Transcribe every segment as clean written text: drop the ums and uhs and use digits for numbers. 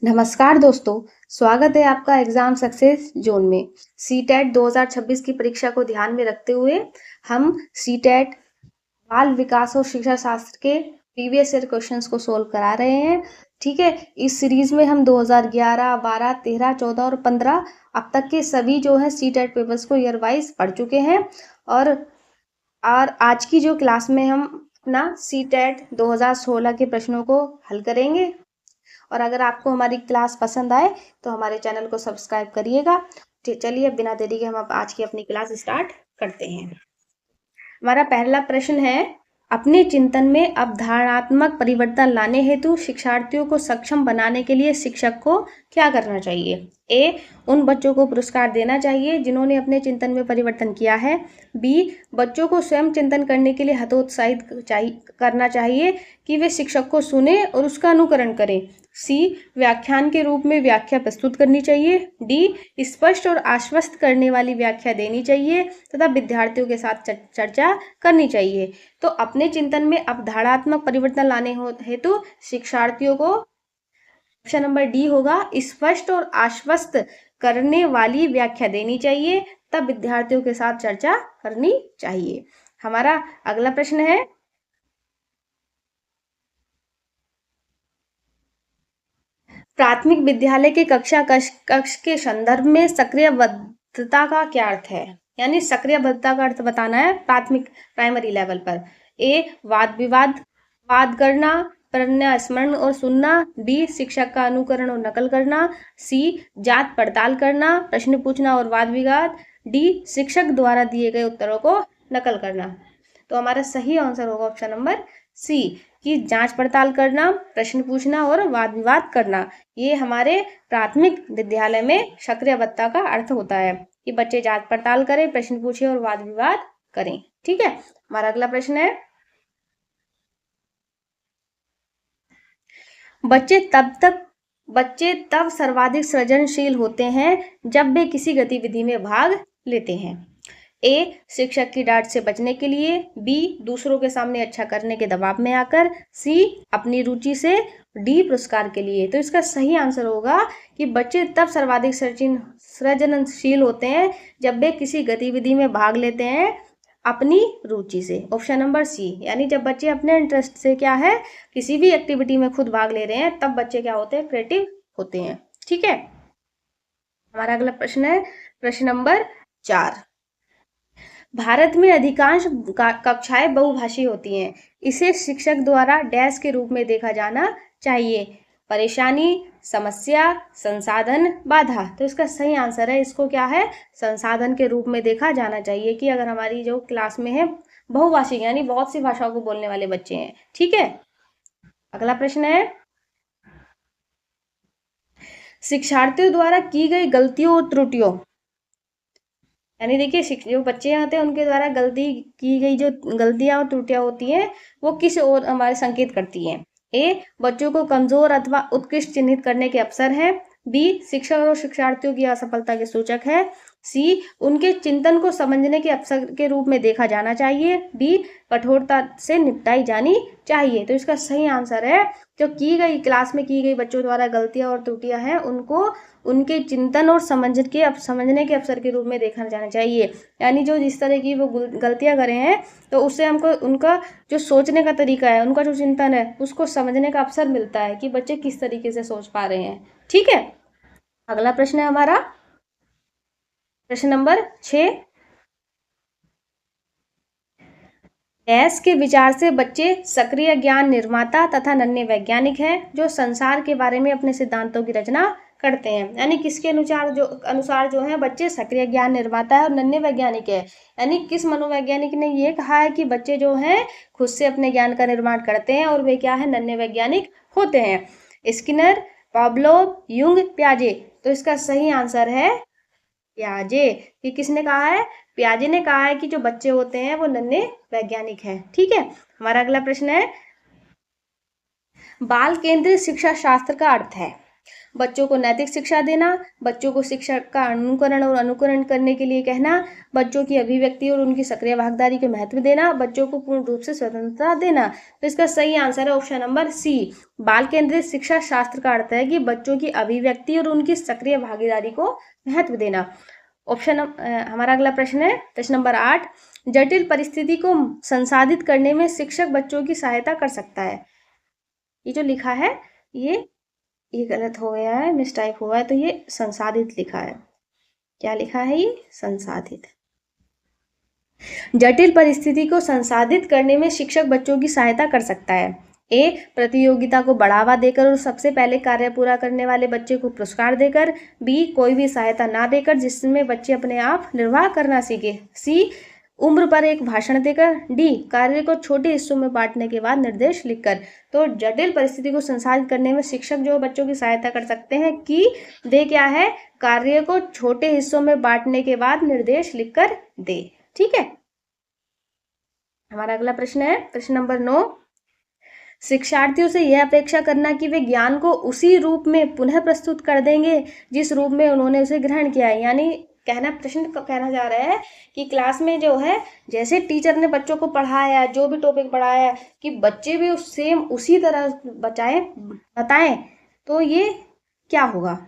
नमस्कार दोस्तों, स्वागत है आपका एग्जाम सक्सेस जोन में। सीटेट 2026 की परीक्षा को ध्यान में रखते हुए हम सीटेट बाल विकास और शिक्षा शास्त्र के प्रीवियस ईयर क्वेश्चंस को सोल्व करा रहे हैं। ठीक है, इस सीरीज में हम 2011, 12, 13, 14 और 15 अब तक के सभी जो है सीटेट पेपर्स को ईयर वाइज पढ़ चुके हैं और आज की जो क्लास में हम अपना सीटेट 2016 के प्रश्नों को हल करेंगे। और अगर आपको हमारी क्लास पसंद आए तो हमारे चैनल को सब्सक्राइब करिएगा। चलिए बिना देरी के हम अब आज की अपनी क्लास स्टार्ट करते हैं। हमारा पहला प्रश्न है, अपने चिंतन में अवधारणात्मक परिवर्तन लाने हेतु शिक्षार्थियों को सक्षम बनाने के लिए शिक्षक को क्या करना चाहिए? ए, उन बच्चों को पुरस्कार देना चाहिए जिन्होंने अपने चिंतन में परिवर्तन किया है। बी, बच्चों को स्वयं चिंतन करने के लिए हतोत्साहित करना चाहिए कि वे शिक्षक को सुने और उसका अनुकरण करें। सी, व्याख्यान के रूप में व्याख्या प्रस्तुत करनी चाहिए। डी, स्पष्ट और आश्वस्त करने वाली व्याख्या देनी चाहिए तथा विद्यार्थियों के साथ चर्चा करनी चाहिए। तो अपने चिंतन में अवधारणात्मक परिवर्तन लाने हेतु शिक्षार्थियों को ऑप्शन नंबर डी होगा, स्पष्ट और आश्वस्त करने वाली व्याख्या देनी चाहिए, तब विद्यार्थियों के साथ चर्चा करनी चाहिए। हमारा अगला प्रश्न है, प्राथमिक विद्यालय के कक्ष के संदर्भ में सक्रियबद्धता का क्या अर्थ है? यानी सक्रियबद्धता का अर्थ बताना है प्राइमरी लेवल पर। ए, वाद करना, पढ़ना, स्मरण और सुनना। बी, शिक्षक का अनुकरण और नकल करना। सी, जांच पड़ताल करना, प्रश्न पूछना और वाद विवाद। डी, शिक्षक द्वारा दिए गए उत्तरों को नकल करना। तो हमारा सही आंसर होगा ऑप्शन नंबर सी, कि जांच पड़ताल करना, प्रश्न पूछना और वाद विवाद करना। ये हमारे प्राथमिक विद्यालय में सक्रियबद्धता का अर्थ होता है कि बच्चे जांच पड़ताल करें, प्रश्न पूछें और वाद विवाद करें। ठीक है, हमारा अगला प्रश्न है, बच्चे तब सर्वाधिक सृजनशील होते हैं जब वे किसी गतिविधि में भाग लेते हैं। ए, शिक्षक की डांट से बचने के लिए। बी, दूसरों के सामने अच्छा करने के दबाव में आकर। सी, अपनी रुचि से। डी, पुरस्कार के लिए। तो इसका सही आंसर होगा कि बच्चे तब सर्वाधिक सृजनशील होते हैं जब वे किसी गतिविधि में भाग लेते हैं अपनी रुचि से। ऑप्शन नंबर सी, यानी जब बच्चे अपने इंटरेस्ट से क्या है किसी भी एक्टिविटी में खुद भाग ले रहे हैं तब बच्चे क्या होते हैं, क्रिएटिव होते हैं। ठीक है, हमारा अगला प्रश्न है प्रश्न नंबर 4। भारत में अधिकांश कक्षाएं बहुभाषी होती हैं, इसे शिक्षक द्वारा डैश के रूप में देखा जाना चाहिए? परेशानी, समस्या, संसाधन, बाधा। तो इसका सही आंसर है, इसको क्या है, संसाधन के रूप में देखा जाना चाहिए कि अगर हमारी जो क्लास में है बहुभाषी यानी बहुत सी भाषाओं को बोलने वाले बच्चे हैं। ठीक है, अगला प्रश्न है, शिक्षार्थियों द्वारा की गई गलतियों और त्रुटियों, यानी देखिए जो बच्चे आते हैं उनके द्वारा गलती की गई जो गलतियां और त्रुटियां होती हैं वो किस ओर हमारे संकेत करती हैं? ए, बच्चों को कमजोर अथवा उत्कृष्ट चिन्हित करने के अवसर है। बी, शिक्षक और शिक्षार्थियों की असफलता के सूचक है। सी, उनके चिंतन को समझने के अवसर के रूप में देखा जाना चाहिए। डी, कठोरता से निपटाई जानी चाहिए। तो इसका सही आंसर है, जो की गई क्लास में की गई बच्चों द्वारा गलतियां और त्रुटियां हैं उनको उनके चिंतन और समझने के अवसर के रूप में देखा जाना चाहिए। यानी जो जिस तरह की वो गलतियां करे हैं तो उससे हमको उनका जो सोचने का तरीका है, उनका जो चिंतन है उसको समझने का अवसर मिलता है कि बच्चे किस तरीके से सोच पा रहे हैं। ठीक है, अगला प्रश्न है हमारा प्रश्न नंबर 6। डैश के विचार से बच्चे सक्रिय ज्ञान निर्माता तथा नन्हे वैज्ञानिक हैं जो संसार के बारे में अपने सिद्धांतों की रचना करते हैं। यानी किसके अनुसार जो है बच्चे सक्रिय ज्ञान निर्माता है और नन्हे वैज्ञानिक है। यानी किस मनोवैज्ञानिक ने ये कहा है कि बच्चे जो हैं खुद से अपने ज्ञान का निर्माण करते हैं और वे क्या है, नन्हे वैज्ञानिक होते हैं? स्किनर, पाब्लोव, युंग, पियाजे। तो इसका सही आंसर है पियाजे। ये किसने कहा है? पियाजे ने कहा है कि जो बच्चे होते हैं वो नन्हे वैज्ञानिक हैं। ठीक है, हमारा अगला प्रश्न है, बाल केंद्रित शिक्षा शास्त्र का अर्थ है। बच्चों को नैतिक शिक्षा देना, बच्चों को शिक्षा का अनुकरण और अनुकरण करने के लिए कहना, बच्चों की अभिव्यक्ति और उनकी सक्रिय भागीदारी को महत्व देना, बच्चों को पूर्ण रूप से स्वतंत्रता देना। तो इसका सही आंसर है ऑप्शन नंबर सी। बाल केंद्रित शिक्षा शास्त्र का अर्थ है कि बच्चों की अभिव्यक्ति और उनकी सक्रिय भागीदारी को महत्व देना। हमारा अगला प्रश्न है प्रश्न नंबर 8। जटिल परिस्थिति को संसाधित करने में शिक्षक बच्चों की सहायता कर सकता है। ये जो लिखा है ये गलत हो गया है, मिसटाइप हुआ है, तो ये संसाधित लिखा है। क्या लिखा है? ये संसाधित। जटिल परिस्थिति को संसाधित करने में शिक्षक बच्चों की सहायता कर सकता है। ए, प्रतियोगिता को बढ़ावा देकर और सबसे पहले कार्य पूरा करने वाले बच्चे को पुरस्कार देकर। बी, कोई भी सहायता ना देकर जिसमें बच्चे अपने आप निर्वाह करना सीखे। सी, उम्र पर एक भाषण देकर। डी, कार्य को छोटे हिस्सों में बांटने के बाद निर्देश लिखकर। तो जटिल परिस्थिति को संसाधित करने में शिक्षक जो बच्चों की सहायता कर सकते हैं कि वे क्या है, कार्य को छोटे हिस्सों में बांटने के बाद निर्देश लिखकर दे। ठीक है। हमारा अगला प्रश्न है प्रश्न नंबर 9। शिक्षार्थियों से यह अपेक्षा करना कि वे ज्ञान को उसी रूप में पुनः प्रस्तुत कर देंगे जिस रूप में उन्होंने उसे ग्रहण किया है। यानी प्रश्न कहना जा रहा है कि क्लास में जो है जैसे टीचर ने बच्चों को पढ़ाया, जो भी टॉपिक पढ़ाया, कि बच्चे भी सेम उसी तरह बताएं, तो ये क्या होगा।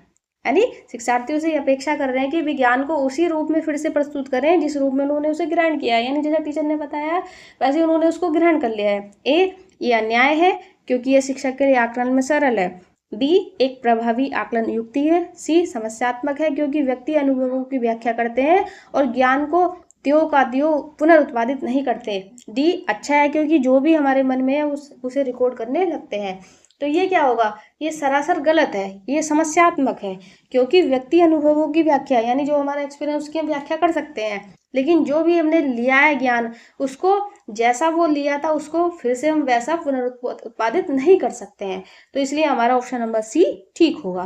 यानी शिक्षार्थियों से अपेक्षा कर रहे हैं कि विज्ञान को उसी रूप में फिर से प्रस्तुत करें जिस रूप में उन्होंने उसे ग्रहण किया है। यानी जैसा टीचर ने बताया वैसे उन्होंने उसको ग्रहण कर लिया है। ए, ये अन्याय है क्योंकि यह शिक्षक के लिए आकलन में सरल है। बी, एक प्रभावी आकलन युक्ति है। सी, समस्यात्मक है क्योंकि व्यक्ति अनुभवों की व्याख्या करते हैं और ज्ञान को त्यों का त्यों पुनरुत्पादित नहीं करते। डी, अच्छा है क्योंकि जो भी हमारे मन में है उसे रिकॉर्ड करने लगते हैं। तो ये क्या होगा, ये सरासर गलत है, ये समस्यात्मक है क्योंकि व्यक्ति अनुभवों की व्याख्या यानी जो हमारा एक्सपीरियंस उसकी हम व्याख्या कर सकते हैं, लेकिन जो भी हमने लिया है ज्ञान उसको जैसा वो लिया था उसको फिर से हम वैसा पुनरुत्पादित नहीं कर सकते हैं। तो इसलिए हमारा ऑप्शन नंबर सी ठीक होगा।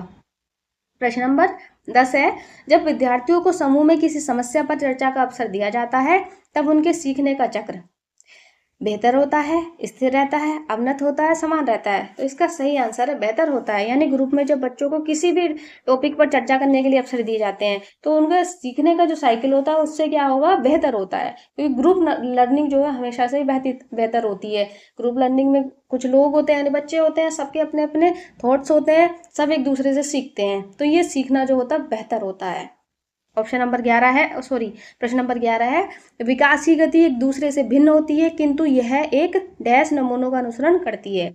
प्रश्न नंबर 10 है, जब विद्यार्थियों को समूह में किसी समस्या पर चर्चा का अवसर दिया जाता है तब उनके सीखने का चक्र बेहतर होता है, स्थिर रहता है, अवनत होता है, समान रहता है। तो इसका सही आंसर है बेहतर होता है। यानी ग्रुप में जब बच्चों को किसी भी टॉपिक पर चर्चा करने के लिए अवसर दिए जाते हैं तो उनका सीखने का जो साइकिल होता है उससे क्या होगा, बेहतर होता है। क्योंकि ग्रुप लर्निंग जो है हमेशा से ही बेहतर होती है। ग्रुप लर्निंग में कुछ लोग होते हैं यानी बच्चे होते हैं, सबके अपने अपने थॉट्स होते हैं, सब एक दूसरे से सीखते हैं, तो ये सीखना जो होता है बेहतर होता है। ऑप्शन नंबर 11 है, प्रश्न नंबर 11 है, विकास की गति एक दूसरे से भिन्न होती है किंतु यह एक डैश नमूनों का अनुसरण करती है।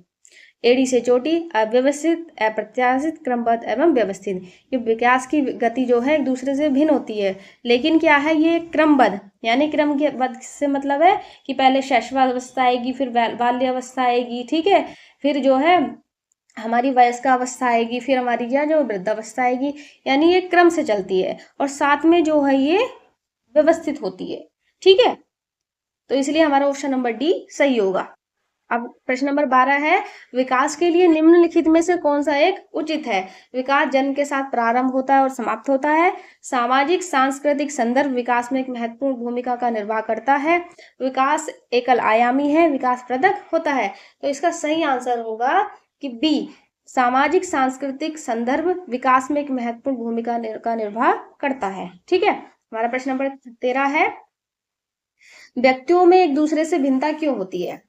एड़ी से चोटी, अव्यवस्थित, अप्रत्याशित, क्रमबद्ध एवं व्यवस्थित। ये विकास की गति जो है एक दूसरे से भिन्न होती है, लेकिन क्या है, ये क्रमबद्ध। यानी क्रमबद्ध से मतलब है कि पहले शैशवावस्था आएगी, फिर बाल्यावस्था आएगी, ठीक है, फिर जो है हमारी वयस्क अवस्था आएगी, फिर हमारी जो वृद्धावस्था आएगी। यानी ये क्रम से चलती है और साथ में जो है ये व्यवस्थित होती है। ठीक है, तो इसलिए हमारा ऑप्शन नंबर डी सही होगा। अब प्रश्न नंबर 12 है, विकास के लिए निम्नलिखित में से कौन सा एक उचित है। विकास जन्म के साथ प्रारंभ होता है और समाप्त होता है। सामाजिक सांस्कृतिक संदर्भ विकास में एक महत्वपूर्ण भूमिका का निर्वाह करता है। विकास एकल आयामी है, विकास पृथक होता है। तो इसका सही आंसर होगा कि बी, सामाजिक सांस्कृतिक संदर्भ विकास में एक महत्वपूर्ण भूमिका का निर्वाह करता है। ठीक है, हमारा प्रश्न नंबर 13 है, व्यक्तियों में एक दूसरे से भिन्नता क्यों होती है।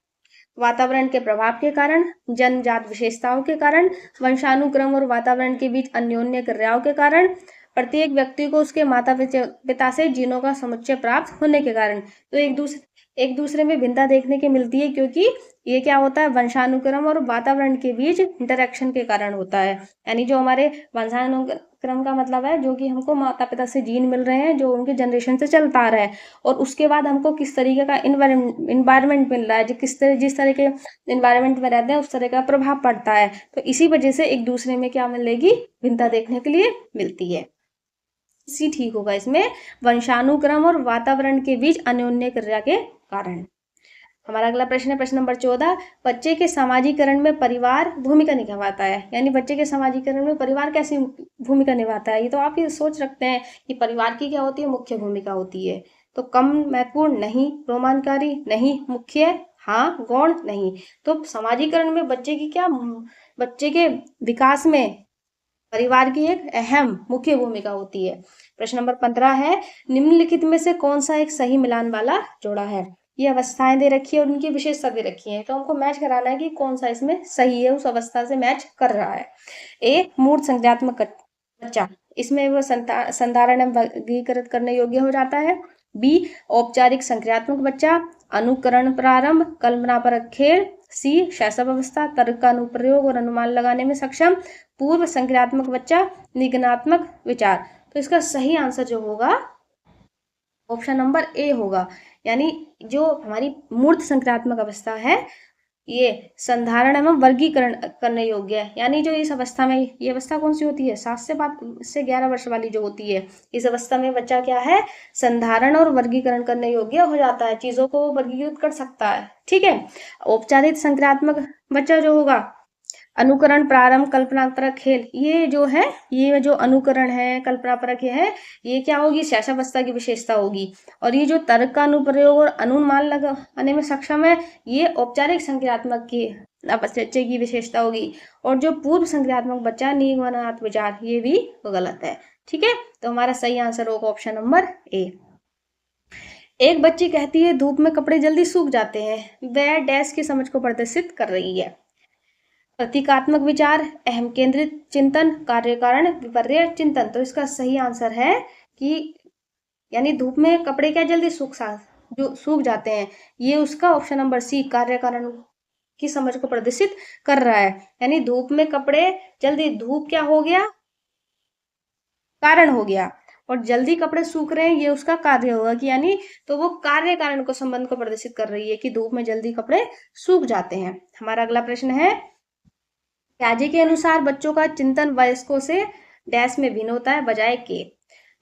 वातावरण के प्रभाव के कारण, जन्मजात विशेषताओं के कारण, वंशानुक्रम और वातावरण के बीच अन्योन्य क्रियाओं के कारण, प्रत्येक व्यक्ति को उसके माता पिता से जीनों का समुच्चय प्राप्त होने के कारण। तो एक दूसरे में भिन्नता देखने की मिलती है क्योंकि ये क्या होता है, वंशानुक्रम और वातावरण के बीच इंटरेक्शन के कारण होता है। यानी जो हमारे वंशानुक्रम का मतलब है जो कि हमको माता पिता से जीन मिल रहे हैं जो उनके जनरेशन से चलता आ रहा है, और उसके बाद हमको किस तरीके का इन्वायरमेंट मिल रहा है, जिस तरह के इन्वायरमेंट में रहते हैं उस तरह का प्रभाव पड़ता है। तो इसी वजह से एक दूसरे में क्या मिलेगी, भिन्नता देखने के लिए मिलती है। सी ठीक होगा इसमें, वंशानुक्रम और वातावरण के बीच अन्योन्य क्रिया के कारण। हमारा अगला प्रश्न है प्रश्न नंबर 14, बच्चे के सामाजिकरण में परिवार भूमिका निभाता है। यानी बच्चे के सामाजिकरण में परिवार कैसी भूमिका निभाता है। ये तो आप ये सोच रखते हैं कि परिवार की क्या होती है, मुख्य भूमिका होती है। तो कम महत्वपूर्ण नहीं, रोमांचकारी नहीं, मुख्य हाँ, गौण नहीं। तो सामाजिकरण में बच्चे के विकास में परिवार की एक अहम मुख्य भूमिका होती है। प्रश्न नंबर 15 है, निम्नलिखित में से कौन सा एक सही मिलान वाला जोड़ा है? ये अवस्थाएं दे रखी है और उनकी विशेषता दे रखी है, तो हमको मैच कराना है कि कौन सा इसमें सही है, उस अवस्था से मैच कर रहा है। ए मूर्त संज्ञात्मक बच्चा, इसमें वो संधारण एवं वर्गीकृत करने योग्य हो जाता है। बी औपचारिक संक्रियात्मक बच्चा, अनुकरण प्रारंभ, कल्पना परक खेल। सी शैशव अवस्था, तर्क का अनुप्रयोग और अनुमान लगाने में सक्षम। पूर्व संक्रियात्मक बच्चा, निगनात्मक विचार। तो इसका सही आंसर जो होगा ऑप्शन नंबर ए होगा, यानी जो हमारी मूर्त संक्रियात्मक अवस्था है ये संधारण एवं वर्गीकरण करने योग्य है। यानी जो इस अवस्था में, ये अवस्था कौन सी होती है, 7 से 11 वर्ष वाली जो होती है, इस अवस्था में बच्चा क्या है, संधारण और वर्गीकरण करने योग्य हो जाता है, चीजों को वर्गीकृत कर सकता है। ठीक है। औपचारिक संक्रियात्मक बच्चा जो होगा, अनुकरण प्रारंभ कल्पनापरक खेल, ये जो है, ये जो अनुकरण है कल्पनापरक है, ये क्या होगी, शैशवावस्था की विशेषता होगी। और ये जो तर्क का अनुप्रयोग और अनुमान लगाने में सक्षम है, ये औपचारिक संक्रियात्मक की बच्चे की विशेषता होगी। और जो पूर्व संक्रियात्मक बच्चा निगमनात्मक विचार, ये भी गलत है। ठीक है, तो हमारा सही आंसर होगा ऑप्शन नंबर ए। एक बच्ची कहती है धूप में कपड़े जल्दी सूख जाते हैं, वह डैश की समझ को प्रदर्शित कर रही है। प्रतीकात्मक विचार, अहम केंद्रित चिंतन, कार्य कारण विपर्य चिंतन। तो इसका सही आंसर है कि यानी धूप में कपड़े क्या जल्दी जो सूख जाते हैं, ये उसका ऑप्शन नंबर सी कार्य कारण की समझ को प्रदर्शित कर रहा है। यानी धूप में कपड़े जल्दी, धूप क्या हो गया, कारण हो गया, और जल्दी कपड़े सूख रहे हैं ये उसका कार्य होगा कि यानी, तो वो कार्य कारण को संबंध को प्रदर्शित कर रही है कि धूप में जल्दी कपड़े सूख जाते हैं। हमारा अगला प्रश्न है, पियाजे के अनुसार बच्चों का चिंतन वयस्कों से डैश में भिन्न होता है बजाय के।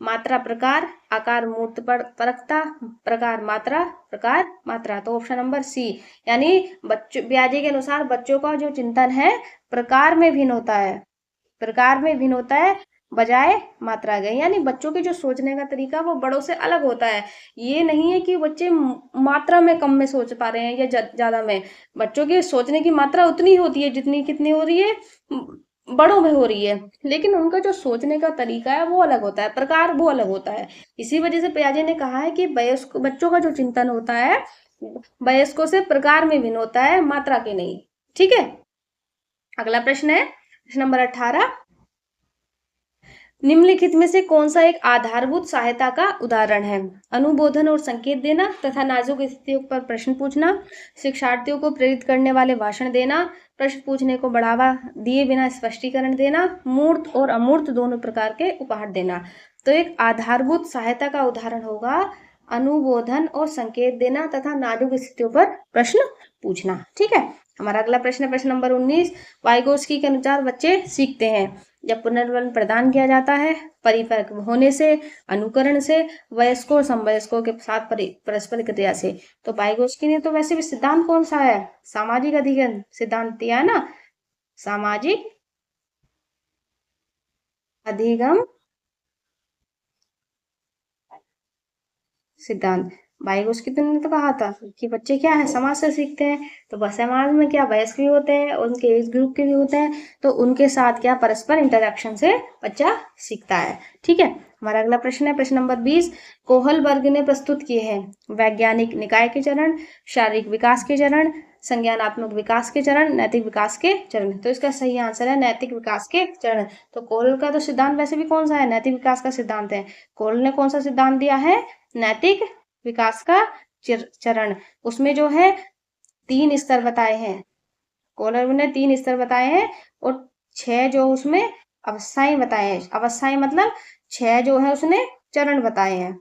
मात्रा प्रकार, आकार मूर्त परखता, प्रकार मात्रा, प्रकार मात्रा। तो ऑप्शन नंबर सी, यानी बच्चों, पियाजे के अनुसार बच्चों का जो चिंतन है प्रकार में भिन्न होता है, प्रकार में भिन्न होता है बजाय मात्रा गए, यानी बच्चों के जो सोचने का तरीका वो बड़ों से अलग होता है। ये नहीं है कि बच्चे मात्रा में कम में सोच पा रहे हैं या ज्यादा में, बच्चों के सोचने की मात्रा उतनी होती है जितनी कितनी हो रही है, बड़ों में हो रही है, लेकिन उनका जो सोचने का तरीका है वो अलग होता है, प्रकार वो अलग होता है। इसी वजह से पियाजे ने कहा है कि वयस्क बच्चों का जो चिंतन होता है वयस्कों से प्रकार में भिन्न होता है, मात्रा के नहीं। ठीक है। अगला प्रश्न है प्रश्न नंबर 18, निम्नलिखित में से कौन सा एक आधारभूत सहायता का उदाहरण है? अनुबोधन और संकेत देना तथा नाजुक स्थितियों पर प्रश्न पूछना, शिक्षार्थियों को प्रेरित करने वाले भाषण देना, प्रश्न पूछने को बढ़ावा दिए बिना स्पष्टीकरण देना, मूर्त और अमूर्त दोनों प्रकार के उपहार देना। तो एक आधारभूत सहायता का उदाहरण होगा अनुबोधन और संकेत देना तथा नाजुक स्थितियों पर प्रश्न पूछना। ठीक है। हमारा अगला प्रश्न है प्रश्न नंबर 19, वाइगोत्स्की के अनुसार बच्चे सीखते हैं जब पुनर्बल प्रदान किया जाता है, परिपक्व होने से, अनुकरण से, वयस्कों और समवयस्कों के साथ परस्पर क्रिया से। तो वाइगोत्स्की ने तो वैसे भी सिद्धांत कौन सा है, सामाजिक अधिगम सिद्धांत दिया है ना, सामाजिक अधिगम सिद्धांत। वाइगोत्स्की ने तो कहा था कि बच्चे क्या है, समाज से सीखते हैं, तो बस समाज में क्या वयस्क भी होते हैं, उनके एज ग्रुप के भी होते हैं, तो उनके साथ क्या परस्पर इंटरेक्शन से बच्चा सीखता है। ठीक है। हमारा अगला प्रश्न है प्रश्न नंबर 20, कोहल वर्ग ने प्रस्तुत किए हैं वैज्ञानिक निकाय के चरण, शारीरिक विकास के चरण, संज्ञानात्मक विकास के चरण, नैतिक विकास के चरण। तो इसका सही आंसर है नैतिक विकास के चरण। तो कोहल का तो सिद्धांत वैसे भी कौन सा है, नैतिक विकास का सिद्धांत है। कोहल ने कौन सा सिद्धांत दिया है, नैतिक विकास का चरण। उसमें जो है 3 स्तर बताए हैं, कोहलर ने 3 स्तर बताए हैं और 6 जो उसमें अवस्थाएं बताए हैं, अवस्थाएं मतलब 6 जो है उसने चरण बताए हैं,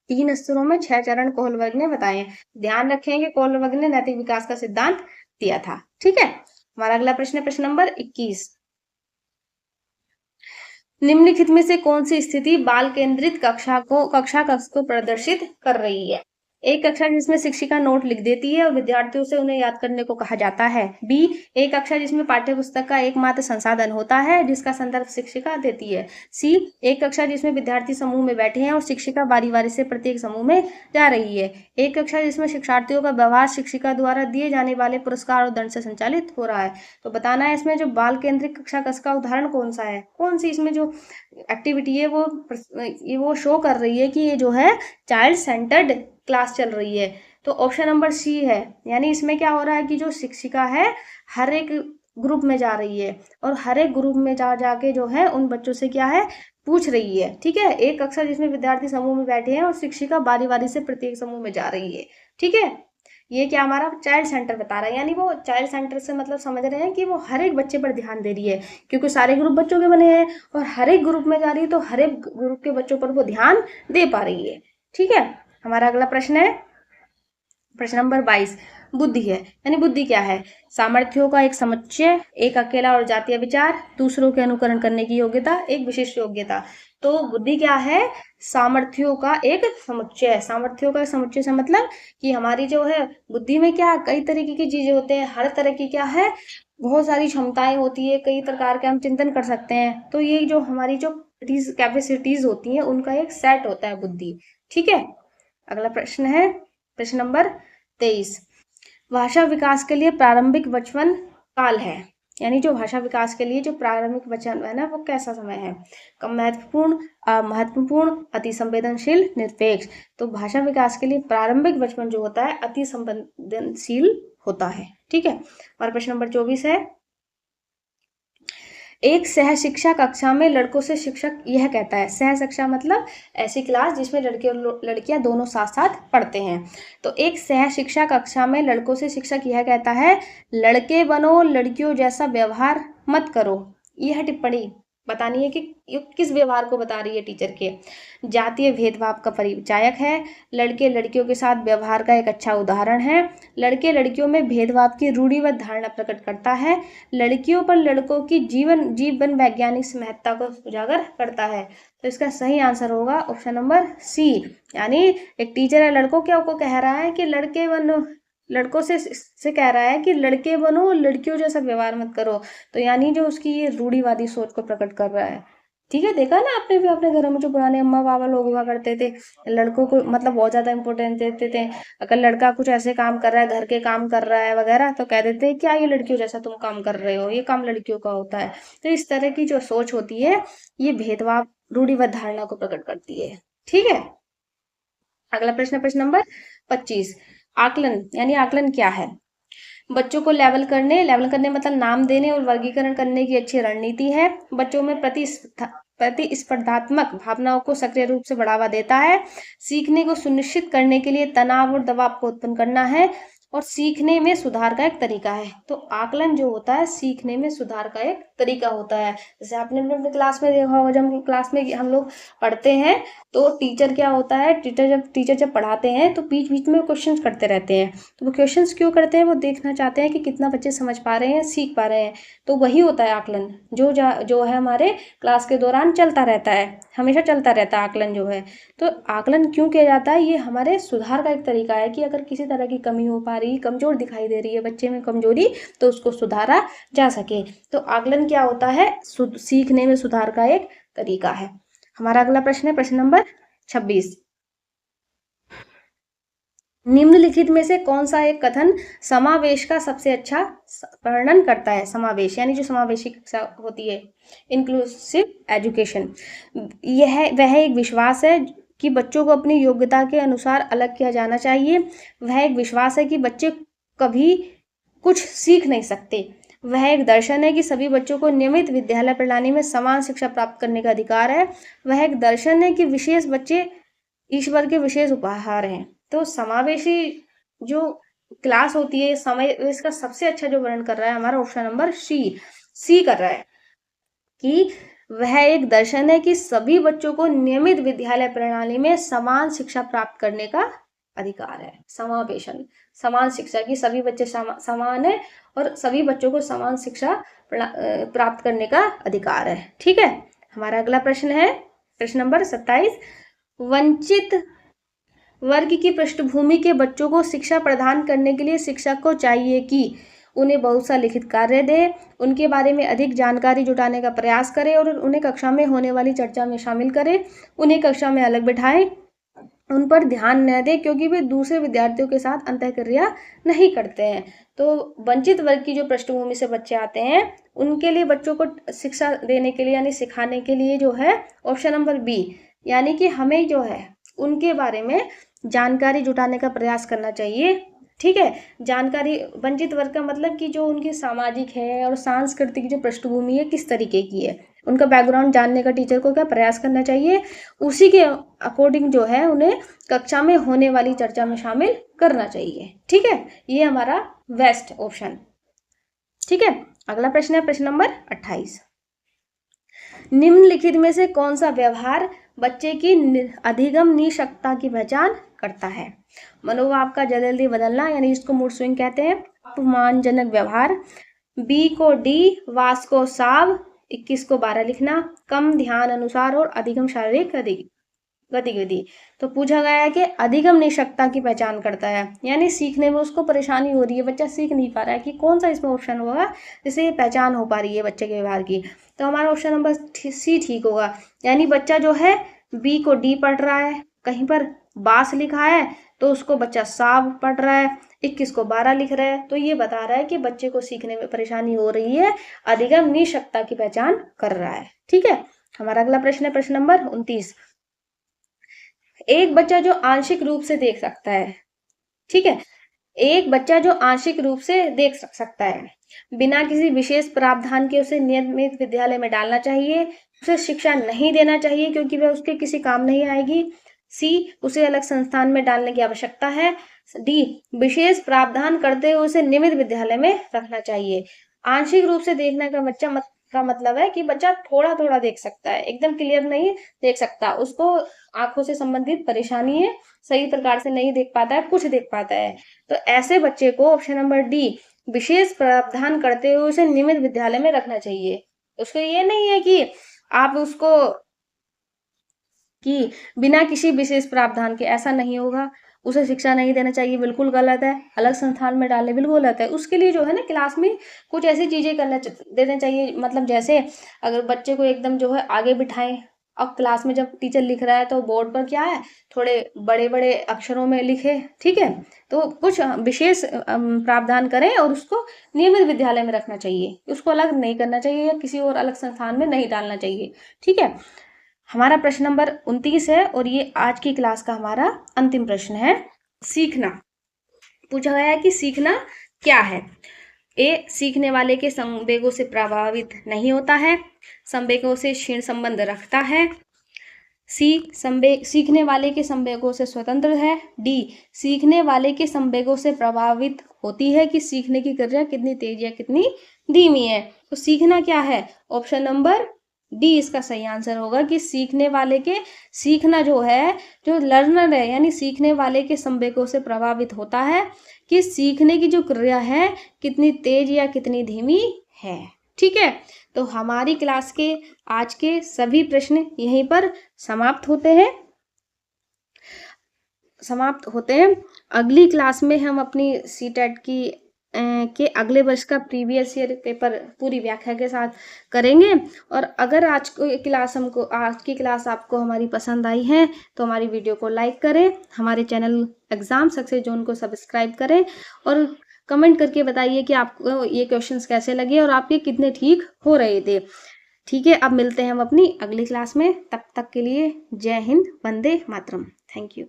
3 स्तरों में 6 चरण कोहल वर्ग ने बताए हैं। ध्यान रखेंगे कोहल वर्ग ने नैतिक विकास का सिद्धांत दिया था। ठीक है। हमारा अगला प्रश्न है प्रश्न नंबर 21, निम्नलिखित में से कौन सी स्थिति बाल केंद्रित कक्षा कक्ष को प्रदर्शित कर रही है? एक कक्षा जिसमें शिक्षिका नोट लिख देती है और विद्यार्थियों से उन्हें याद करने को कहा जाता है। बी, एक कक्षा जिसमें पाठ्यपुस्तक का एकमात्र संसाधन होता है जिसका संदर्भ शिक्षिका देती है। सी, एक कक्षा जिसमें विद्यार्थी समूह में बैठे हैं और शिक्षिका बारी बारी से प्रत्येक समूह में जा रही है। एक कक्षा जिसमें शिक्षार्थियों का व्यवहार शिक्षिका द्वारा दिए जाने वाले पुरस्कार और दंड से संचालित हो रहा है। तो बताना है इसमें जो बाल केंद्रित कक्षा का उदाहरण कौन सा है, कौन सी इसमें जो एक्टिविटी है वो शो कर रही है कि ये जो है चाइल्ड सेंटर्ड क्लास चल रही है। तो ऑप्शन नंबर सी है, यानी इसमें क्या हो रहा है कि जो शिक्षिका है हर एक ग्रुप में जा रही है और हर एक ग्रुप में जा जाके जो है उन बच्चों से क्या है पूछ रही है। ठीक है, एक कक्षा जिसमें विद्यार्थी समूह में बैठे हैं और शिक्षिका बारी बारी से प्रत्येक समूह में जा रही है। ठीक है, ये क्या हमारा चाइल्ड सेंटर बता रहा है, यानी वो चाइल्ड सेंटर से मतलब समझ रहे हैं कि वो हर एक बच्चे पर ध्यान दे रही है, क्योंकि सारे ग्रुप बच्चों के बने हैं और हर एक ग्रुप में जा रही है तो हर एक ग्रुप के बच्चों पर वो ध्यान दे पा रही है। ठीक है, हमारा अगला प्रश्न है प्रश्न नंबर 22, बुद्धि है, यानी बुद्धि क्या है? सामर्थ्यों का एक समुच्चय, एक अकेला और जातीय विचार, दूसरों के अनुकरण करने की योग्यता, एक विशिष्ट योग्यता। तो बुद्धि क्या है? सामर्थ्यों का एक समुच्चय। सामर्थ्यों का समुच्चय से मतलब कि हमारी जो है बुद्धि में क्या कई तरीके की चीजें होते हैं, हर तरह की क्या है बहुत सारी क्षमताएं होती है, कई प्रकार के हम चिंतन कर सकते हैं। तो ये जो हमारी जो कैपेसिटीज होती है उनका एक सेट होता है बुद्धि। ठीक है, अगला प्रश्न है प्रश्न नंबर 23, भाषा विकास के लिए प्रारंभिक बचपन काल है, यानी जो भाषा विकास के लिए जो प्रारंभिक बचपन है ना वो कैसा समय है? कम महत्वपूर्ण, महत्वपूर्ण, अति संवेदनशील, निरपेक्ष। तो भाषा विकास के लिए प्रारंभिक बचपन जो होता है अति संवेदनशील होता है। ठीक है, और प्रश्न नंबर 24 है, एक सह शिक्षा कक्षा में लड़कों से शिक्षक यह कहता है, सह शिक्षा मतलब ऐसी क्लास जिसमें लड़के और लड़कियां दोनों साथ साथ पढ़ते हैं। तो एक सह शिक्षा कक्षा में लड़कों से शिक्षक यह कहता है, लड़के बनो, लड़कियों जैसा व्यवहार मत करो। यह टिप्पणी बतानी है कि ये किस व्यवहार को बता रही है टीचर के। जातीय भेदभाव का परिचायक है, लड़के लड़कियों के साथ व्यवहार का एक अच्छा उदाहरण है, लड़के लड़कियों में भेदभाव की रूढ़िबद्ध धारणा प्रकट करता है, लड़कियों पर लड़कों की जीवन वैज्ञानिक महत्ता को उजागर करता है। तो इसका सही आंसर होगा ऑप्शन नंबर सी, यानी एक टीचर है लड़कों क्या को कह रहा है कि लड़के बनो, लड़कों से कह रहा है कि लड़के बनो, लड़कियों जैसा व्यवहार मत करो। तो यानी जो उसकी ये रूढ़िवादी सोच को प्रकट कर रहा है। ठीक है, देखा ना आपने भी अपने घरों में जो पुराने अम्मा बाबा लोग हुआ करते थे, लड़कों को मतलब बहुत ज्यादा इंपॉर्टेंस देते थे। अगर लड़का कुछ ऐसे काम कर रहा है, घर के काम कर रहा है वगैरह, तो कह देते हैं क्या ये लड़कियों जैसा तुम काम कर रहे हो, ये काम लड़कियों का होता है। तो इस तरह की जो सोच होती है ये भेदभाव रूढ़िवाद धारणा को प्रकट करती है। ठीक है, अगला प्रश्न प्रश्न नंबर 25, आकलन, यानी आकलन क्या है? बच्चों को लेवल करने मतलब नाम देने और वर्गीकरण करने की अच्छी रणनीति है। बच्चों में प्रतिस्पर्धात्मक भावनाओं को सक्रिय रूप से बढ़ावा देता है। सीखने को सुनिश्चित करने के लिए तनाव और दबाव को उत्पन्न करना है और सीखने में सुधार का एक तरीका है। तो आकलन जो होता है सीखने में सुधार का एक तरीका होता है। जैसे आपने अपने क्लास में देखा होगा, जब क्लास में हम लोग पढ़ते हैं तो टीचर क्या होता है, टीचर जब पढ़ाते हैं तो बीच बीच में क्वेश्चंस करते रहते हैं। तो वो क्वेश्चंस क्यों करते हैं? वो देखना चाहते हैं कि कितना बच्चे समझ पा रहे हैं, सीख पा रहे हैं। तो वही होता है आकलन, जो है हमारे क्लास के दौरान चलता रहता है, हमेशा चलता रहता है आकलन जो है। तो आकलन क्यों किया जाता है? ये हमारे सुधार का एक तरीका है कि अगर किसी तरह की कमी हो पा रही, कमजोर दिखाई दे रही है बच्चे में कमजोरी, तो उसको सुधारा जा सके। तो आकलन क्या होता है? सीखने में सुधार का एक तरीका है। हमारा अगला प्रश्न है प्रश्न नंबर 26, निम्नलिखित में से कौन सा एक कथन समावेश का सबसे अच्छा वर्णन करता है? समावेश यानी जो समावेशी शिक्षा होती है, इंक्लूसिव एजुकेशन। वह एक विश्वास है कि बच्चों को अपनी योग्यता के अनुसार अलग किया जाना चाहिए। वह एक विश्वास है कि बच्चे कभी कुछ सीख नहीं सकते। वह एक दर्शन है कि सभी बच्चों को नियमित विद्यालय प्रणाली में समान शिक्षा प्राप्त करने का अधिकार है। वह एक दर्शन है कि विशेष बच्चे ईश्वर के विशेष उपहार हैं। तो समावेशी जो क्लास होती है समय, इसका सबसे अच्छा जो वर्णन कर रहा है हमारा ऑप्शन नंबर सी कर रहा है कि वह एक दर्शन है कि सभी बच्चों को नियमित विद्यालय प्रणाली में समान शिक्षा प्राप्त करने का अधिकार है। समावेशन, समान शिक्षा की सभी बच्चे समान है और सभी बच्चों को समान शिक्षा प्राप्त करने का अधिकार है। ठीक है, हमारा अगला प्रश्न है प्रश्न नंबर 27, वंचित वर्ग की पृष्ठभूमि के बच्चों को शिक्षा प्रदान करने के लिए शिक्षक को चाहिए कि उन्हें बहुत सा लिखित कार्य दे, उनके बारे में अधिक जानकारी जुटाने का प्रयास करें और उन्हें कक्षा में होने वाली चर्चा में शामिल करें, उन्हें कक्षा में अलग बिठाएं, उन पर ध्यान न दें क्योंकि वे दूसरे विद्यार्थियों के साथ अंतःक्रिया नहीं करते हैं। तो वंचित वर्ग की जो पृष्ठभूमि से बच्चे आते हैं उनके लिए बच्चों को शिक्षा देने के लिए यानी सिखाने के लिए जो है ऑप्शन नंबर बी, यानी कि हमें जो है उनके बारे में जानकारी जुटाने का प्रयास करना चाहिए। ठीक है, जानकारी वंचित वर्ग का मतलब कि जो उनकी सामाजिक है और सांस्कृतिक जो पृष्ठभूमि है किस तरीके की है, उनका बैकग्राउंड जानने का टीचर को क्या प्रयास करना चाहिए, उसी के अकॉर्डिंग जो है उन्हें कक्षा में होने वाली चर्चा में शामिल करना चाहिए। ठीक है, ये हमारा बेस्ट ऑप्शन। ठीक है, अगला प्रश्न है प्रश्न नंबर 28। निम्नलिखित में से कौन सा व्यवहार बच्चे की अधिगम निःशक्तता की पहचान करता है? मनोभाव का जल्दी बदलना, यानी इसको मूड स्विंग कहते हैं, अपमानजनक व्यवहार, बी को डी, वास को साव, 21 को 12 लिखना, कम ध्यान अनुसार और अधिगम शारीरिक गतिविधि। तो पूछा गया है कि अधिगम निःशक्तता की पहचान करता है, यानी सीखने में उसको परेशानी हो रही है, बच्चा सीख नहीं पा रहा है, कि कौन सा इसमें ऑप्शन होगा जिससे ये पहचान हो पा रही है बच्चे के व्यवहार की। तो हमारा ऑप्शन नंबर सी ठीक होगा, यानी बच्चा जो है बी को डी पढ़ रहा है, कहीं पर बास लिखा है तो उसको बच्चा साव पढ़ रहा है, 21 को 12 लिख रहा है, तो ये बता रहा है कि बच्चे को सीखने में परेशानी हो रही है, अधिगम निःशक्तता की पहचान कर रहा है। ठीक है, हमारा अगला प्रश्न है प्रश्न नंबर 29। एक बच्चा जो आंशिक रूप से देख सकता है, ठीक है, एक बच्चा जो आंशिक रूप से देख सकता है, बिना किसी विशेष प्रावधान के उसे नियमित विद्यालय में डालना चाहिए, उसे शिक्षा नहीं देना चाहिए क्योंकि वह उसके किसी काम नहीं आएगी, सी उसे अलग संस्थान में डालने की आवश्यकता है, डी विशेष प्रावधान करते हुए उसे नियमित विद्यालय में रखना चाहिए। आंशिक रूप से देखने का बच्चा का मतलब है कि बच्चा थोड़ा थोड़ा देख सकता है, एकदम क्लियर नहीं देख सकता, उसको आंखों से संबंधित परेशानी है, सही प्रकार से नहीं देख पाता है, कुछ देख पाता है। तो ऐसे बच्चे को ऑप्शन नंबर डी विशेष प्रावधान करते हुए उसे नियमित विद्यालय में रखना चाहिए। उसको ये नहीं है कि आप उसको कि बिना किसी विशेष प्रावधान के, ऐसा नहीं होगा, उसे शिक्षा नहीं देना चाहिए, बिल्कुल गलत है, अलग संस्थान में डालने बिल्कुल गलत है। उसके लिए जो है ना क्लास में कुछ ऐसी चीजें करना देना चाहिए, मतलब जैसे अगर बच्चे को एकदम जो है आगे बिठाएं, अब क्लास में जब टीचर लिख रहा है तो बोर्ड पर क्या है थोड़े बड़े बड़े अक्षरों में लिखे, ठीक है, तो कुछ विशेष प्रावधान करें और उसको नियमित विद्यालय में रखना चाहिए, उसको अलग नहीं करना चाहिए या किसी और अलग संस्थान में नहीं डालना चाहिए। ठीक है, हमारा प्रश्न नंबर 29 है और ये आज की क्लास का हमारा अंतिम प्रश्न है। सीखना पूछा गया है कि सीखना क्या है? ए सीखने वाले के संवेगों से प्रभावित नहीं होता है, संवेगों से क्षीण संबंध रखता है, सी सीखने वाले के संवेगों से स्वतंत्र है, डी सीखने वाले के संवेगों से प्रभावित होती है कि सीखने की क्रिया कितनी तेज या कितनी धीमी है। तो सीखना क्या है? ऑप्शन नंबर डी इसका सही आंसर होगा कि सीखने वाले के, सीखना जो है, जो लर्नर है यानी सीखने वाले के संवेगों से प्रभावित होता है कि सीखने की जो क्रिया है कितनी तेज या कितनी धीमी है। ठीक है, तो हमारी क्लास के आज के सभी प्रश्न यहीं पर समाप्त होते हैं। अगली क्लास में हम अपनी सीटेट की के अगले वर्ष का प्रीवियस ईयर पेपर पूरी व्याख्या के साथ करेंगे। और अगर आज की क्लास आपको हमारी पसंद आई है तो हमारी वीडियो को लाइक करें, हमारे चैनल एग्जाम सक्सेस जोन को सब्सक्राइब करें और कमेंट करके बताइए कि आपको ये क्वेश्चंस कैसे लगे और आपके कितने ठीक हो रहे थे। ठीक है, अब मिलते हैं हम अपनी अगली क्लास में, तब तक के लिए जय हिंद, वंदे मातरम। Thank you.